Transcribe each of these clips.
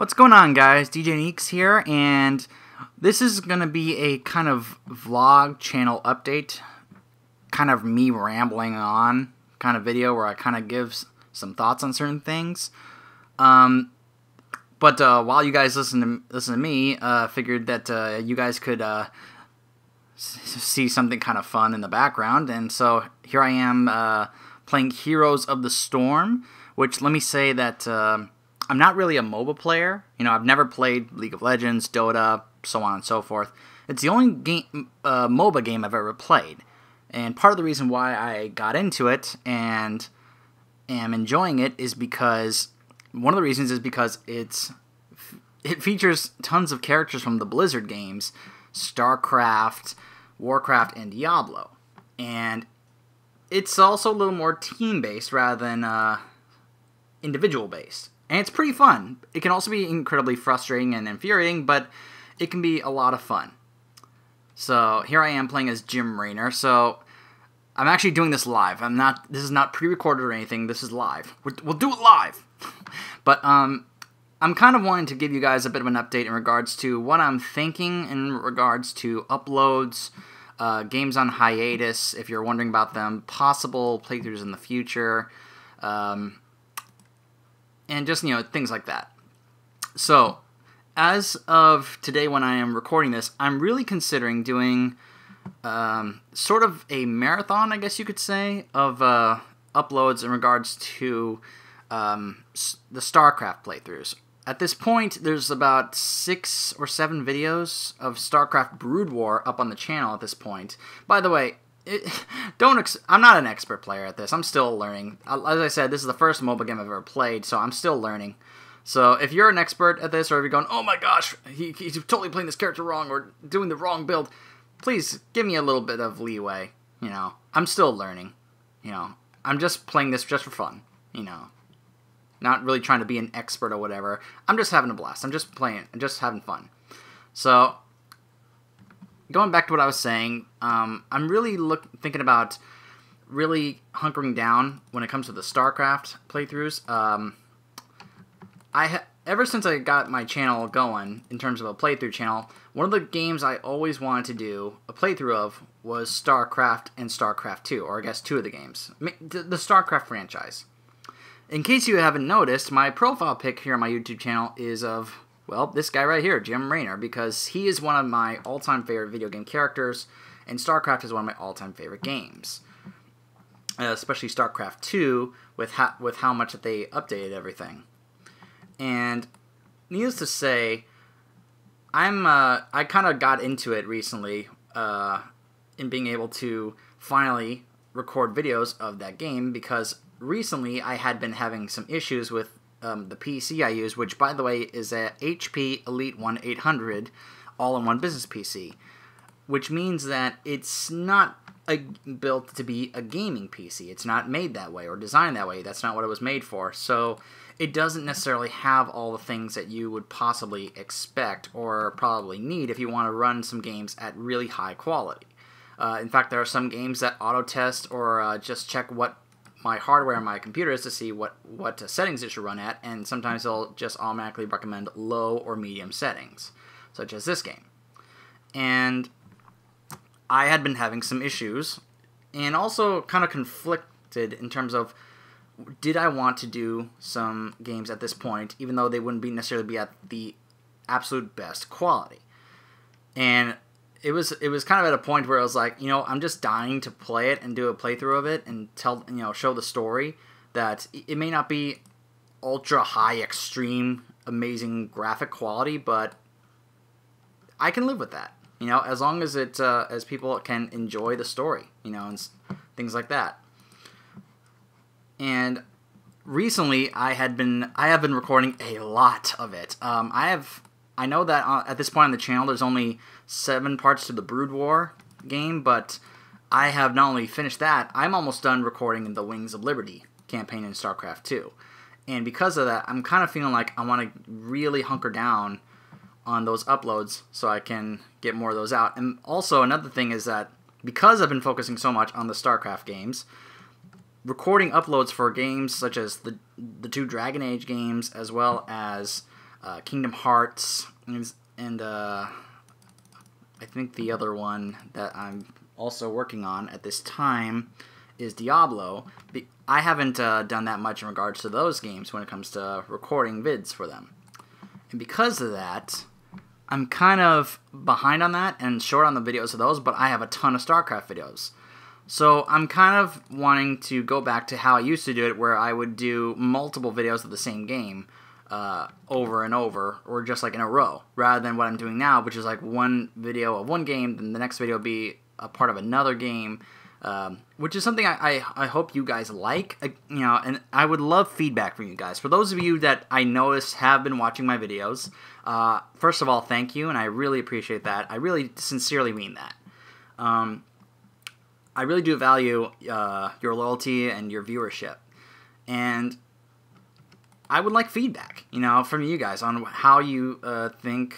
What's going on, guys? DJ Neeks here, and this is going to be a kind of vlog channel update, kind of me rambling on kind of video where I kind of give some thoughts on certain things. But while you guys listen to me, figured that you guys could see something kind of fun in the background, and so here I am playing Heroes of the Storm, which let me say that I'm not really a MOBA player. You know, I've never played League of Legends, Dota, so on and so forth. It's the only MOBA game I've ever played. And part of the reason why I got into it and am enjoying it is because, one of the reasons is because it features tons of characters from the Blizzard games, StarCraft, Warcraft, and Diablo. And it's also a little more team-based rather than individual-based. And it's pretty fun. It can also be incredibly frustrating and infuriating, but it can be a lot of fun. So here I am playing as Jim Raynor. So I'm actually doing this live. This is not pre-recorded or anything. This is live. We'll do it live. But I'm kind of wanting to give you guys a bit of an update in regards to what I'm thinking in regards to uploads, games on hiatus, if you're wondering about them, possible playthroughs in the future, and just, you know, things like that. So, as of today when I am recording this, I'm really considering doing sort of a marathon, I guess you could say, of uploads in regards to the StarCraft playthroughs. At this point, there's about 6 or 7 videos of StarCraft Brood War up on the channel at this point. By the way, I'm not an expert player at this. I'm still learning. As I said, this is the first mobile game I've ever played, so I'm still learning. So if you're an expert at this, or if you're going, oh my gosh, he's totally playing this character wrong, or doing the wrong build, please give me a little bit of leeway. You know, I'm still learning. You know, I'm just playing this just for fun. You know, not really trying to be an expert or whatever. I'm just having a blast. I'm just playing, just having fun. So, going back to what I was saying, I'm really thinking about really hunkering down when it comes to the StarCraft playthroughs. Ever since I got my channel going, in terms of a playthrough channel, one of the games I always wanted to do a playthrough of was StarCraft and StarCraft 2, or I guess 2 of the games. The StarCraft franchise. In case you haven't noticed, my profile pic here on my YouTube channel is of, well, this guy right here, Jim Raynor, because he is one of my all-time favorite video game characters, and StarCraft is one of my all-time favorite games. Especially StarCraft 2, with how much that they updated everything. And needless to say, I kind of got into it recently in being able to finally record videos of that game, because recently I had been having some issues with the PC I use, which, by the way, is a HP Elite 1800 all-in-one business PC, which means that it's not built to be a gaming PC. It's not made that way or designed that way. That's not what it was made for. So it doesn't necessarily have all the things that you would possibly expect or probably need if you want to run some games at really high quality. In fact, there are some games that auto-test or just check what my hardware on my computer is to see what settings it should run at, and sometimes they'll just automatically recommend low or medium settings, such as this game. And I had been having some issues, and also kind of conflicted in terms of, did I want to do some games at this point, even though they wouldn't necessarily be at the absolute best quality. And it was kind of at a point where I was like, you know, I'm just dying to play it and do a playthrough of it and show the story, that it may not be ultra high, extreme, amazing graphic quality, but I can live with that, you know, as long as as people can enjoy the story, you know, and things like that. And recently I have been recording a lot of it. I know that at this point on the channel there's only 7 parts to the Brood War game, but I have not only finished that, I'm almost done recording the Wings of Liberty campaign in StarCraft 2. And because of that, I'm kind of feeling like I want to really hunker down on those uploads so I can get more of those out. And also another thing is that because I've been focusing so much on the StarCraft games, recording uploads for games such as the 2 Dragon Age games, as well as Kingdom Hearts, and I think the other one that I'm also working on at this time is Diablo. I haven't done that much in regards to those games when it comes to recording vids for them. And because of that, I'm kind of behind on that and short on the videos of those, but I have a ton of StarCraft videos. So I'm kind of wanting to go back to how I used to do it, where I would do multiple videos of the same game over and over, or just like in a row, rather than what I'm doing now, which is like one video of one game, then the next video will be a part of another game, which is something I hope you guys like, and I would love feedback from you guys. For those of you that I notice have been watching my videos, first of all, thank you, and I really appreciate that. I really sincerely mean that. I really do value your loyalty and your viewership, and I would like feedback, from you guys on how you think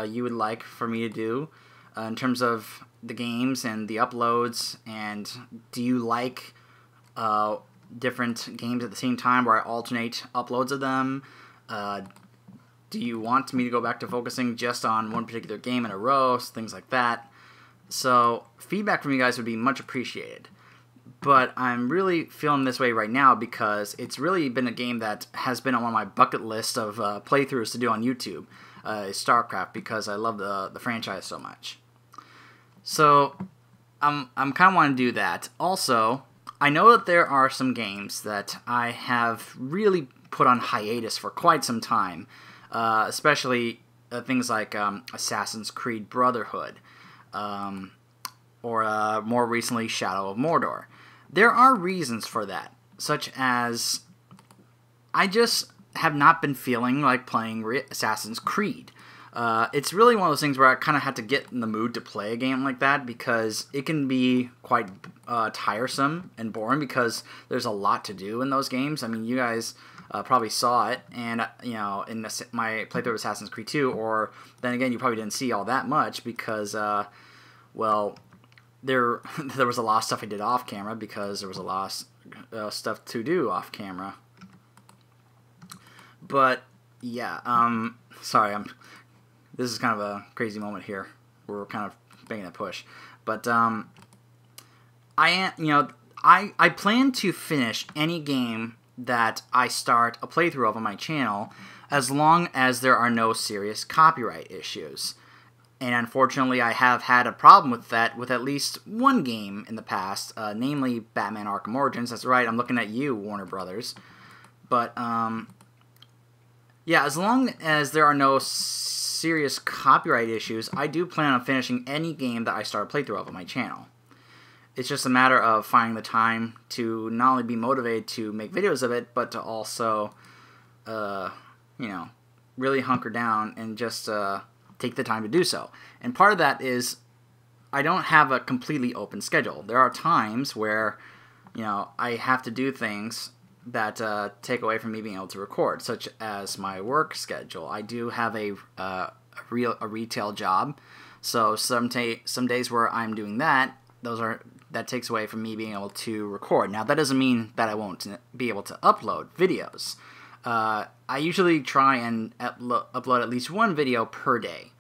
you would like for me to do in terms of the games and the uploads, and do you like different games at the same time where I alternate uploads of them? Do you want me to go back to focusing just on one particular game in a row, things like that? So feedback from you guys would be much appreciated. But I'm really feeling this way right now because it's really been a game that has been on one of my bucket list of playthroughs to do on YouTube, is StarCraft, because I love the franchise so much. So I'm kind of wanting to do that. Also, I know that there are some games that I have really put on hiatus for quite some time, especially things like Assassin's Creed Brotherhood, or more recently Shadow of Mordor. There are reasons for that, such as I just have not been feeling like playing Assassin's Creed. It's really one of those things where I kind of had to get in the mood to play a game like that, because it can be quite tiresome and boring because there's a lot to do in those games. I mean, you guys probably saw it, and in my playthrough of Assassin's Creed 2, or then again, you probably didn't see all that much because, well, there was a lot of stuff I did off camera because there was a lot of stuff to do off camera. But yeah, sorry, this is kind of a crazy moment here. We're kind of making a push, but I plan to finish any game that I start a playthrough of on my channel, as long as there are no serious copyright issues. And unfortunately, I have had a problem with that with at least one game in the past, namely Batman Arkham Origins. That's right, I'm looking at you, Warner Brothers. But yeah, as long as there are no serious copyright issues, I do plan on finishing any game that I start a playthrough of on my channel. It's just a matter of finding the time to not only be motivated to make videos of it, but to also, really hunker down and just take the time to do so. And part of that is I don't have a completely open schedule. There are times where, I have to do things that take away from me being able to record, such as my work schedule. I do have a retail job, so some days where I'm doing that, that takes away from me being able to record. Now, that doesn't mean that I won't be able to upload videos. I usually try and upload at least one video per day.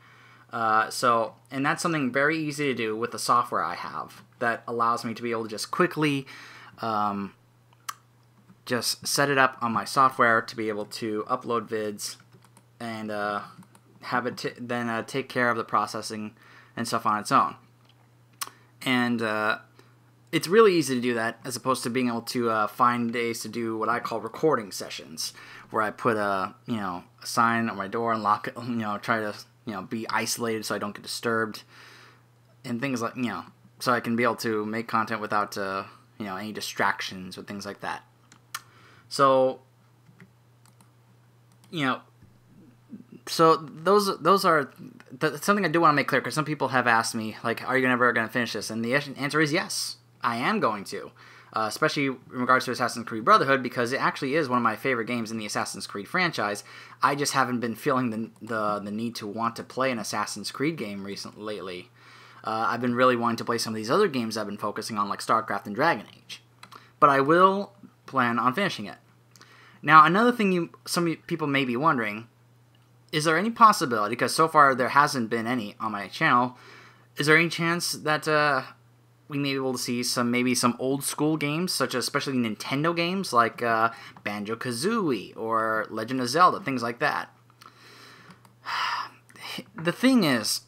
And that's something very easy to do with the software I have that allows me to be able to just quickly just set it up on my software to be able to upload vids and have it then take care of the processing and stuff on its own. And it's really easy to do that, as opposed to being able to find days to do what I call recording sessions, where I put a sign on my door and lock it, try to be isolated so I don't get disturbed, and things like so I can be able to make content without any distractions or things like that. So so those are something I do want to make clear, because some people have asked me, like, are you ever going to finish this? And the answer is yes, I am going to. Especially in regards to Assassin's Creed Brotherhood, because it actually is one of my favorite games in the Assassin's Creed franchise. I just haven't been feeling the need to want to play an Assassin's Creed game lately. I've been really wanting to play some of these other games I've been focusing on, like StarCraft and Dragon Age. But I will plan on finishing it. Now, another thing some people may be wondering, is there any possibility, because so far there hasn't been any on my channel, is there any chance that we may be able to see maybe some old school games, such as especially Nintendo games like Banjo-Kazooie or Legend of Zelda, things like that? The thing is,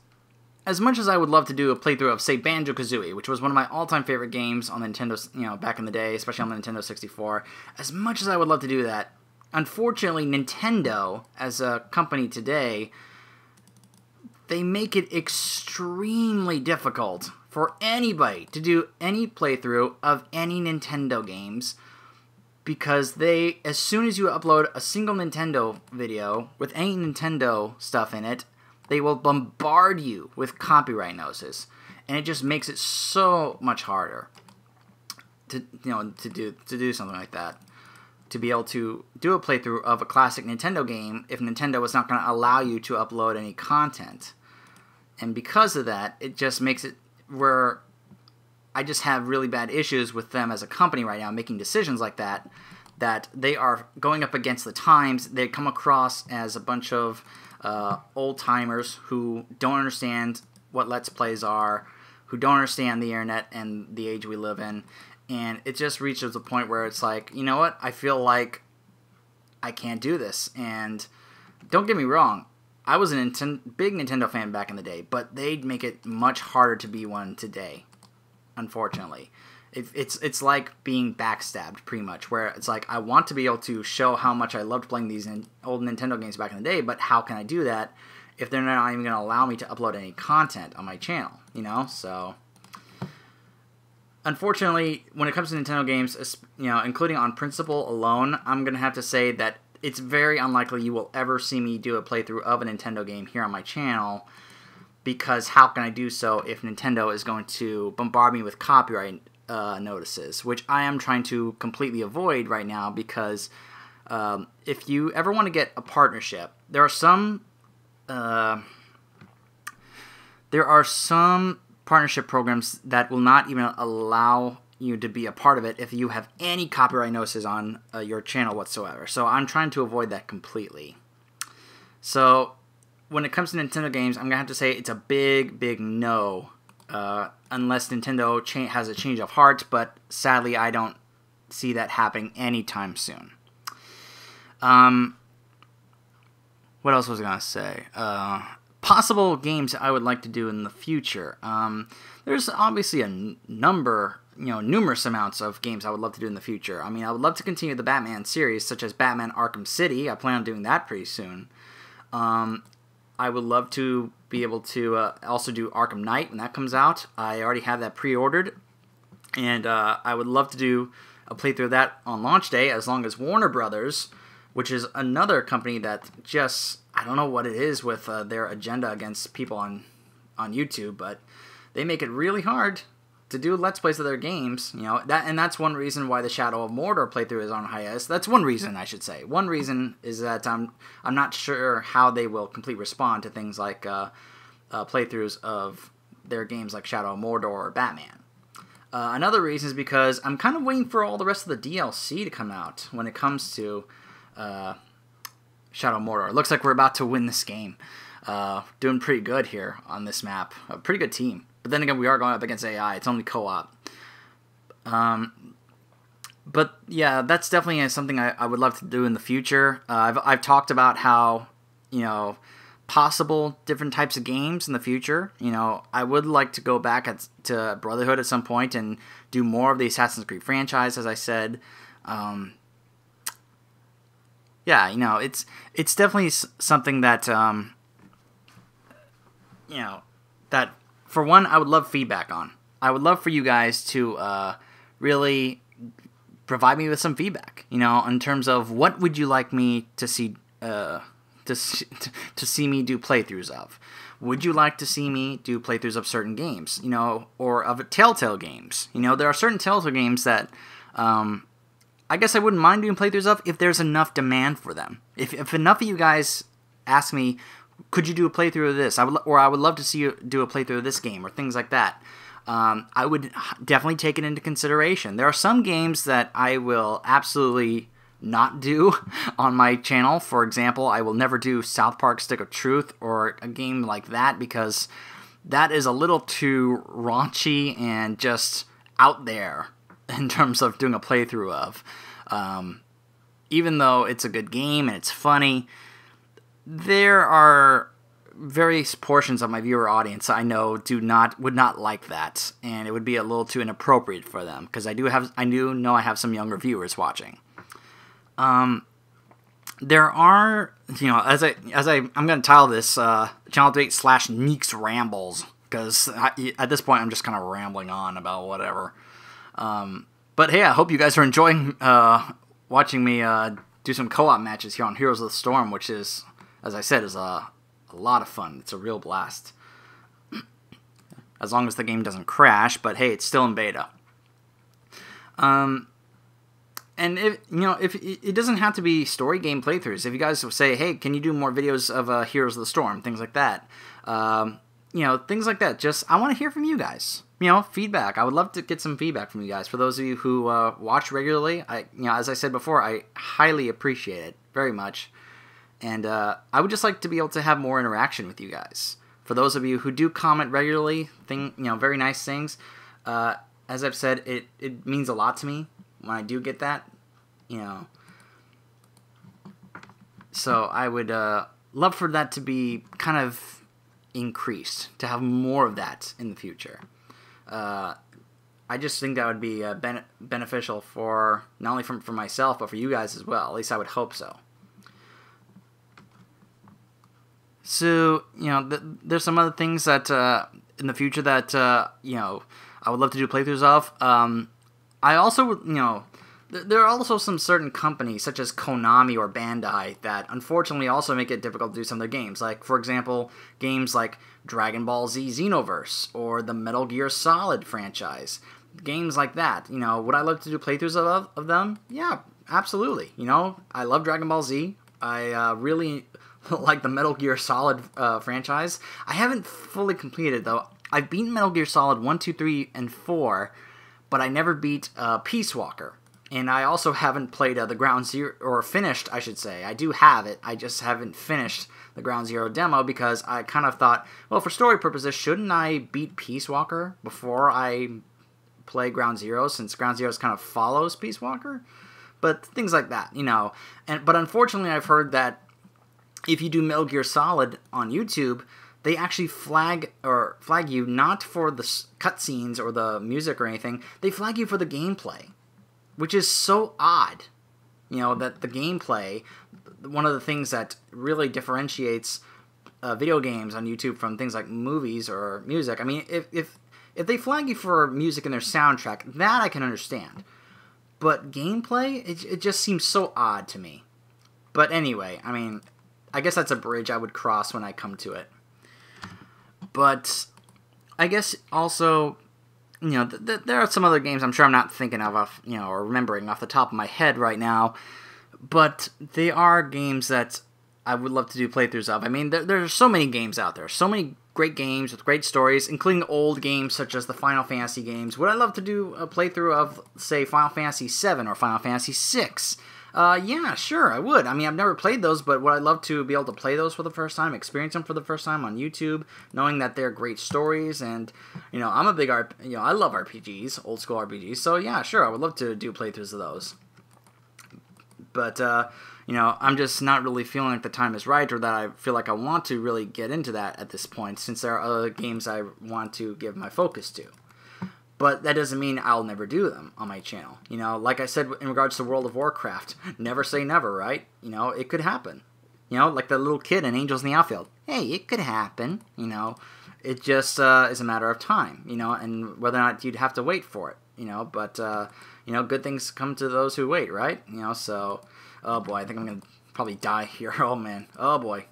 as much as I would love to do a playthrough of, say, Banjo-Kazooie, which was one of my all-time favorite games on the Nintendo, back in the day, especially on the Nintendo 64, as much as I would love to do that, unfortunately, Nintendo, as a company today, they make it extremely difficult for anybody to do any playthrough of any Nintendo games, because as soon as you upload a single Nintendo video with any Nintendo stuff in it, they will bombard you with copyright notices, and it just makes it so much harder to do something like that. To be able to do a playthrough of a classic Nintendo game if Nintendo is not going to allow you to upload any content. And because of that, it just makes it where I just have really bad issues with them as a company right now making decisions like that, that they are going up against the times. They come across as a bunch of old-timers who don't understand what Let's Plays are, who don't understand the internet and the age we live in. And it just reaches a point where it's like, you know what, I feel like I can't do this. And don't get me wrong, I was a big Nintendo fan back in the day, but they'd make it much harder to be one today, unfortunately. It's like being backstabbed, pretty much, where it's like, I want to be able to show how much I loved playing these old Nintendo games back in the day, but how can I do that if they're not even going to allow me to upload any content on my channel, So, unfortunately, when it comes to Nintendo games, including on principle alone, I'm going to have to say that it's very unlikely you will ever see me do a playthrough of a Nintendo game here on my channel, because how can I do so if Nintendo is going to bombard me with copyright notices, which I am trying to completely avoid right now, because if you ever want to get a partnership, there are some partnership programs that will not even allow you to be a part of it if you have any copyright notices on your channel whatsoever. So I'm trying to avoid that completely. So when it comes to Nintendo games, I'm going to have to say it's a big, big no, unless Nintendo has a change of heart, but sadly I don't see that happening anytime soon. What else was I going to say? Possible games I would like to do in the future. There's obviously a numerous amounts of games I would love to do in the future. I mean, I would love to continue the Batman series, such as Batman Arkham City. I plan on doing that pretty soon. I would love to be able to also do Arkham Knight when that comes out. I already have that pre-ordered, and I would love to do a playthrough of that on launch day, as long as Warner Brothers, which is another company that just, I don't know what it is with their agenda against people on YouTube, but they make it really hard to do Let's Plays of their games, that's one reason why the Shadow of Mordor playthrough is on hiatus. That's one reason, I should say. One reason is that I'm not sure how they will completely respond to things like playthroughs of their games like Shadow of Mordor or Batman. Another reason is because I'm kind of waiting for all the rest of the DLC to come out when it comes to Shadow of Mordor. It looks like we're about to win this game. Doing pretty good here on this map. A pretty good team. But then again, we are going up against AI. It's only co-op. But yeah, that's definitely something I would love to do in the future. I've talked about how, possible different types of games in the future. I would like to go back to Brotherhood at some point and do more of the Assassin's Creed franchise, as I said. Yeah, it's definitely something that, that, for one, I would love feedback on. I would love for you guys to really provide me with some feedback, in terms of what would you like me to see, to see me do playthroughs of. Would you like to see me do playthroughs of certain games, or of Telltale games? There are certain Telltale games that I guess I wouldn't mind doing playthroughs of if there's enough demand for them. If enough of you guys ask me, could you do a playthrough of this? I would love to see you do a playthrough of this game, or things like that. I would definitely take it into consideration. There are some games that I will absolutely not do on my channel. For example, I will never do South Park Stick of Truth or a game like that because that is a little too raunchy and just out there in terms of doing a playthrough of. Even though it's a good game and it's funny, there are various portions of my viewer audience I know would not like that, and it would be a little too inappropriate for them because I do know I have some younger viewers watching. There are, as I'm going to title this channel debate / Neeks Rambles, because at this point I'm just kind of rambling on about whatever. But hey, I hope you guys are enjoying watching me do some co-op matches here on Heroes of the Storm, which is, as I said, is a lot of fun. It's a real blast. As long as the game doesn't crash, but hey, it's still in beta. And if it doesn't have to be story game playthroughs. If you guys say, hey, can you do more videos of Heroes of the Storm, things like that, things like that. Just I want to hear from you guys. Feedback. I would love to get some feedback from you guys. For those of you who watch regularly, as I said before, I highly appreciate it very much, and I would just like to be able to have more interaction with you guys. For those of you who do comment regularly, very nice things. As I've said, it means a lot to me when I do get that, So I would love for that to be kind of increased, to have more of that in the future. I just think that would be beneficial for not only for myself, but for you guys as well. At least I would hope so. So, there's some other things that in the future that I would love to do playthroughs of. I also, there are also some certain companies, such as Konami or Bandai, that unfortunately also make it difficult to do some of their games. Like, for example, games like Dragon Ball Z Xenoverse or the Metal Gear Solid franchise. Games like that. Would I love to do playthroughs of them? Yeah, absolutely. I love Dragon Ball Z. I really like the Metal Gear Solid franchise. I haven't fully completed, though. I've beaten Metal Gear Solid 1, 2, 3, and 4, but I never beat Peace Walker. And I also haven't played the Ground Zero, or finished, I should say. I do have it, I just haven't finished the Ground Zero demo because I kind of thought, well, for story purposes, shouldn't I beat Peace Walker before I play Ground Zero, since Ground Zero kind of follows Peace Walker? But things like that, But unfortunately, I've heard that if you do Metal Gear Solid on YouTube, they actually flag you not for the cutscenes or the music or anything. They flag you for the gameplay, which is so odd. That the gameplay, one of the things that really differentiates video games on YouTube from things like movies or music. I mean, if they flag you for music in their soundtrack, that I can understand. But gameplay, it just seems so odd to me. But anyway, I mean, I guess that's a bridge I would cross when I come to it. But I guess also, there are some other games I'm sure I'm not thinking of, or remembering off the top of my head right now. But they are games that I would love to do playthroughs of. I mean, there are so many games out there. So many great games with great stories, including old games such as the Final Fantasy games. Would I love to do a playthrough of, say, Final Fantasy VII or Final Fantasy VI? Yeah, sure, I would. I mean, I've never played those, but would I love to be able to play those for the first time, experience them for the first time on YouTube, knowing that they're great stories, and, I'm a big, I love RPGs, old school RPGs, so yeah, sure, I would love to do playthroughs of those. But, I'm just not really feeling like the time is right, or that I feel like I want to really get into that at this point, since there are other games I want to give my focus to. But that doesn't mean I'll never do them on my channel. Like I said in regards to World of Warcraft, never say never, right? It could happen. Like the little kid in Angels in the Outfield. Hey, it could happen, It just is a matter of time, and whether or not you'd have to wait for it, But, good things come to those who wait, right? So, oh boy, I think I'm going to probably die here. Oh man, oh boy.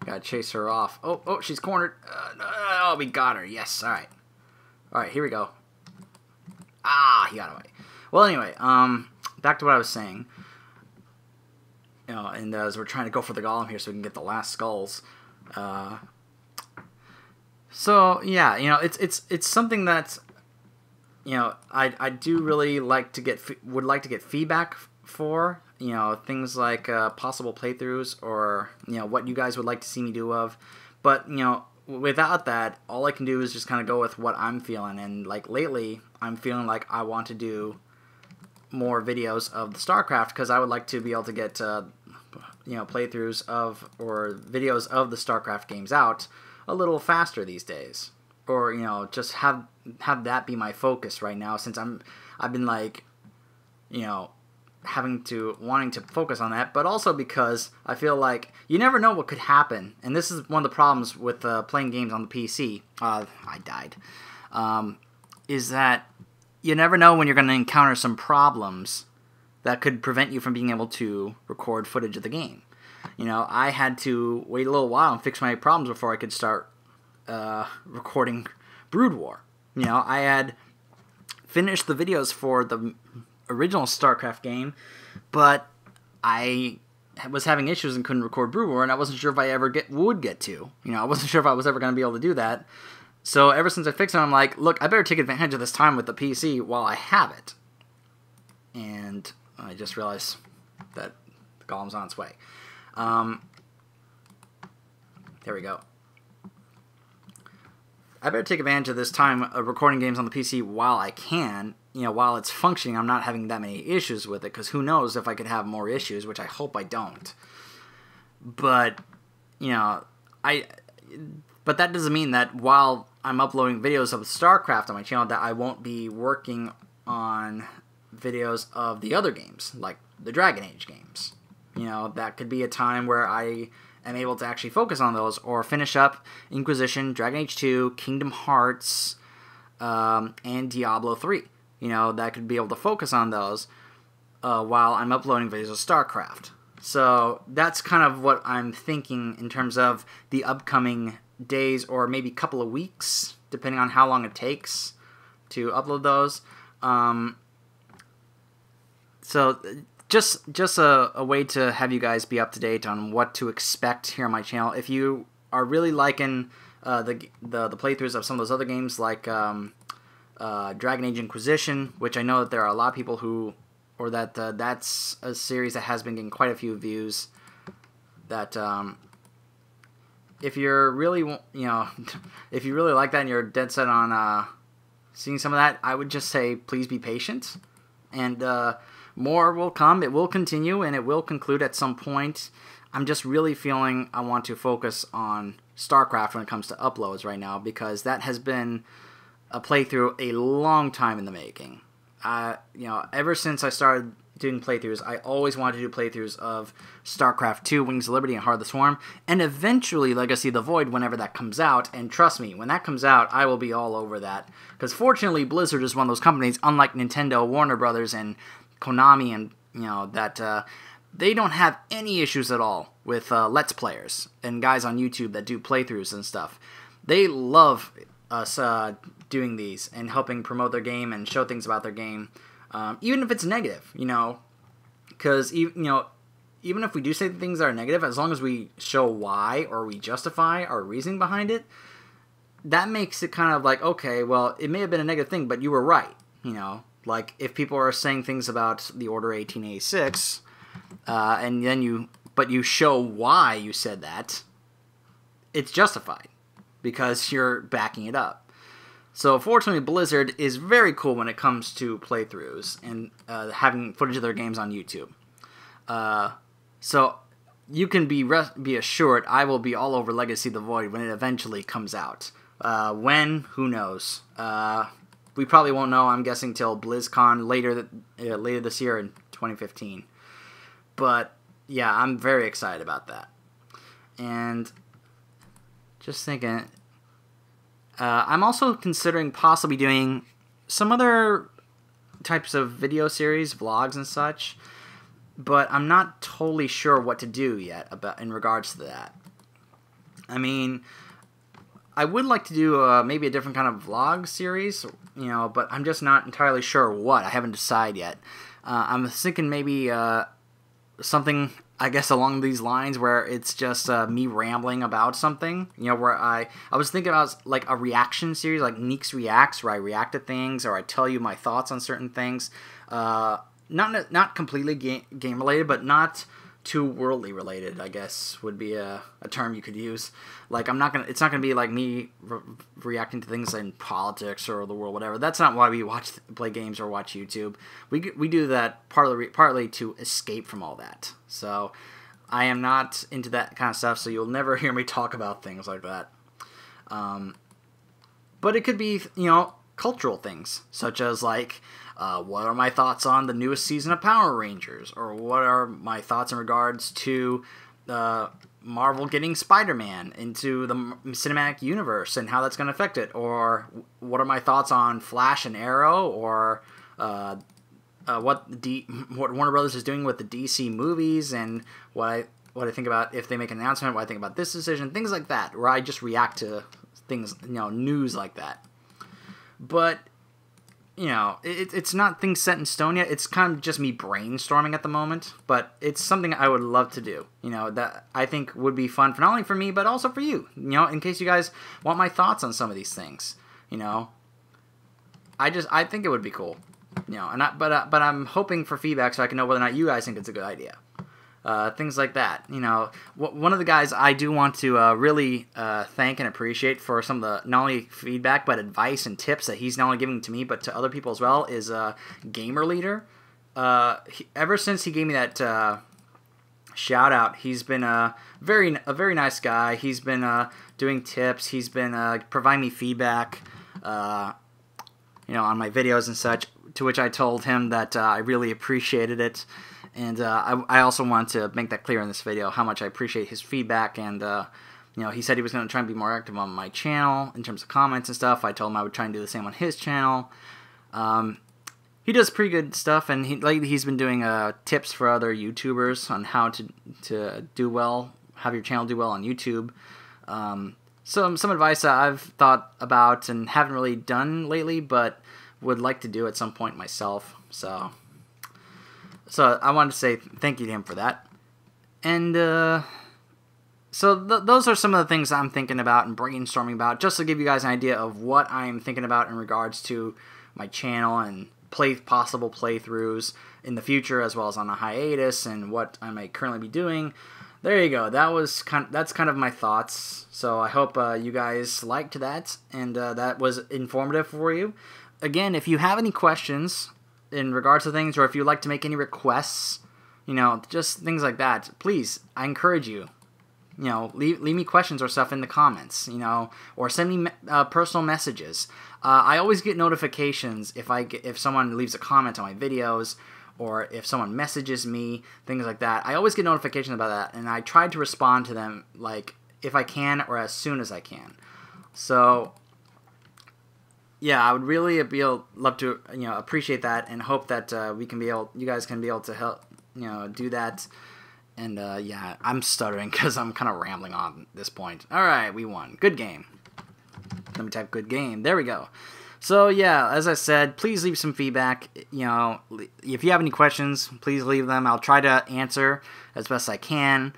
Gotta chase her off. Oh, she's cornered. Oh, we got her. Yes, alright. Alright, here we go. Ah, he got away. Well, anyway, back to what I was saying. And as we're trying to go for the golem here so we can get the last skulls. So, yeah, it's something that, I do really like to would like to get feedback for, things like possible playthroughs or, what you guys would like to see me do of. But, without that, all I can do is just kind of go with what I'm feeling. And, like, lately, I'm feeling like I want to do more videos of the StarCraft because I would like to be able to get, playthroughs of or videos of the StarCraft games out a little faster these days. Or, just have that be my focus right now since I've been, like, wanting to focus on that, but also because I feel like you never know what could happen, and this is one of the problems with playing games on the PC. I died. Is that you never know when you're going to encounter some problems that could prevent you from being able to record footage of the game. I had to wait a little while and fix my problems before I could start recording Brood War. I had finished the videos for the original StarCraft game, but I was having issues and couldn't record Brood War, and I wasn't sure if I ever would get to. I wasn't sure if I was ever going to be able to do that. So ever since I fixed it, I'm like, look, I better take advantage of this time with the PC while I have it. And I just realized that the golem's on its way. There we go. I better take advantage of this time of recording games on the PC while I can. While it's functioning, I'm not having that many issues with it, because who knows if I could have more issues, which I hope I don't. But, but that doesn't mean that while I'm uploading videos of StarCraft on my channel that I won't be working on videos of the other games, like the Dragon Age games. That could be a time where I am able to actually focus on those, or finish up Inquisition, Dragon Age 2, Kingdom Hearts, and Diablo 3. That could be able to focus on those while I'm uploading videos of StarCraft. So that's kind of what I'm thinking in terms of the upcoming days, or maybe couple of weeks, depending on how long it takes to upload those. So just a way to have you guys be up to date on what to expect here on my channel. If you are really liking the playthroughs of some of those other games, like Dragon Age Inquisition, which I know that there are a lot of people who, or that that's a series that has been getting quite a few views. That if you're really if you really like that and you're dead set on seeing some of that, I would just say please be patient, and more will come. It will continue, and it will conclude at some point. I'm just really feeling I want to focus on StarCraft when it comes to uploads right now, because that has been a playthrough a long time in the making. Ever since I started doing playthroughs, I always wanted to do playthroughs of StarCraft 2, Wings of Liberty, and Heart of the Swarm, and eventually Legacy of the Void whenever that comes out. And trust me, when that comes out, I will be all over that. Because fortunately, Blizzard is one of those companies, unlike Nintendo, Warner Brothers, and Konami, and that they don't have any issues at all with Let's Players and guys on YouTube that do playthroughs and stuff. They love us doing these and helping promote their game and show things about their game, even if it's negative, because even if we do say things that are negative, as long as we show why or we justify our reasoning behind it, that makes it kind of like, okay, well, it may have been a negative thing, but you were right, like if people are saying things about the Order 1886, and then you show why you said that, it's justified because you're backing it up. So fortunately, Blizzard is very cool when it comes to playthroughs and having footage of their games on YouTube. So you can be assured I will be all over Legacy of the Void when it eventually comes out. When? Who knows? We probably won't know, I'm guessing, till BlizzCon later this year in 2015. But yeah, I'm very excited about that. And just thinking, I'm also considering possibly doing some other types of video series, vlogs and such, but I'm not totally sure what to do yet in regards to that. I mean, I would like to do maybe a different kind of vlog series, but I'm just not entirely sure what. I haven't decided yet. I'm thinking maybe something, I guess, along these lines where it's just me rambling about something, you know, where I was thinking about like a reaction series, like Neeks Reacts, where I react to things or I tell you my thoughts on certain things. Not completely game related, but not too worldly related, I guess would be a term you could use. Like it's not gonna be like me reacting to things in politics or the world, whatever. That's not why we play games or watch YouTube. We do that partly to escape from all that. So I am not into that kind of stuff. So you'll never hear me talk about things like that. But it could be, you know, cultural things, such as like, what are my thoughts on the newest season of Power Rangers? Or what are my thoughts in regards to Marvel getting Spider-Man into the cinematic universe and how that's going to affect it? Or what are my thoughts on Flash and Arrow? Or what Warner Brothers is doing with the DC movies, and what I think about if they make an announcement, what I think about this decision, things like that, where I just react to things, you know, news like that. But, you know, it's not things set in stone yet. It's kind of just me brainstorming at the moment. But it's something I would love to do, you know, that I think would be fun, for not only for me, but also for you, you know, in case you guys want my thoughts on some of these things, you know. I think it would be cool, you know, but I'm hoping for feedback so I can know whether or not you guys think it's a good idea. Things like that, you know. One of the guys I do want to really thank and appreciate for some of the not only feedback but advice and tips that he's not only giving to me but to other people as well is Gamer Leader. Ever since he gave me that shout out, he's been a very nice guy. He's been doing tips. He's been providing me feedback, you know, on my videos and such. To which I told him that I really appreciated it. And I also want to make that clear in this video how much I appreciate his feedback. And, you know, he said he was going to try and be more active on my channel in terms of comments and stuff. I told him I would try and do the same on his channel. He does pretty good stuff, and he's been doing tips for other YouTubers on how to do well, have your channel do well on YouTube. Some advice that I've thought about and haven't really done lately, but would like to do at some point myself. So I wanted to say thank you to him for that. And so those are some of the things I'm thinking about and brainstorming about, just to give you guys an idea of what I'm thinking about in regards to my channel and possible playthroughs in the future, as well as on a hiatus, and what I might currently be doing. There you go. That's kind of my thoughts. So I hope you guys liked that, and that was informative for you. Again, if you have any questions in regards to things, or if you'd like to make any requests, you know, just things like that, please, I encourage you, you know, leave me questions or stuff in the comments, you know, or send me personal messages. I always get notifications if someone leaves a comment on my videos, or if someone messages me, things like that. I always get notifications about that, and I try to respond to them, like, if I can, or as soon as I can. So yeah, I would really love to, you know, appreciate that, and hope that you guys can be able to help, you know, do that. And yeah, I'm stuttering because I'm kind of rambling on at this point. All right, we won. Good game. Let me type good game. There we go. So yeah, as I said, please leave some feedback. You know, if you have any questions, please leave them. I'll try to answer as best I can.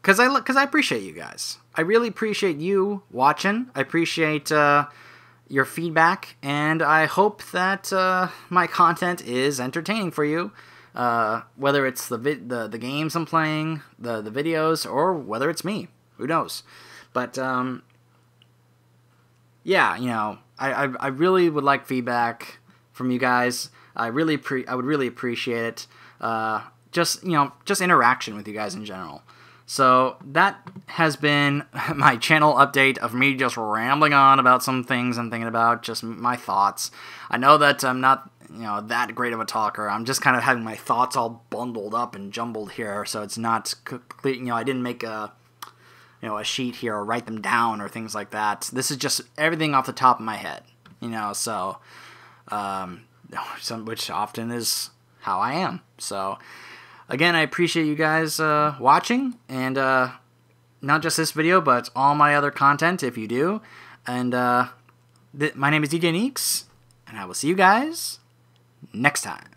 Because I appreciate you guys. I really appreciate you watching. I appreciate your feedback, and I hope that my content is entertaining for you. Whether it's the games I'm playing, the videos, or whether it's me, who knows? But yeah, you know, I really would like feedback from you guys. I would really appreciate it. Just, you know, just interaction with you guys in general. So that has been my channel update of me just rambling on about some things I'm thinking about, just my thoughts. I know that I'm not, you know, that great of a talker. I'm just kind of having my thoughts all bundled up and jumbled here, so it's not complete. You know, I didn't make a sheet here or write them down or things like that. This is just everything off the top of my head, you know. So, which often is how I am. So, again, I appreciate you guys watching, and not just this video, but all my other content if you do. And my name is DJ Neeks, and I will see you guys next time.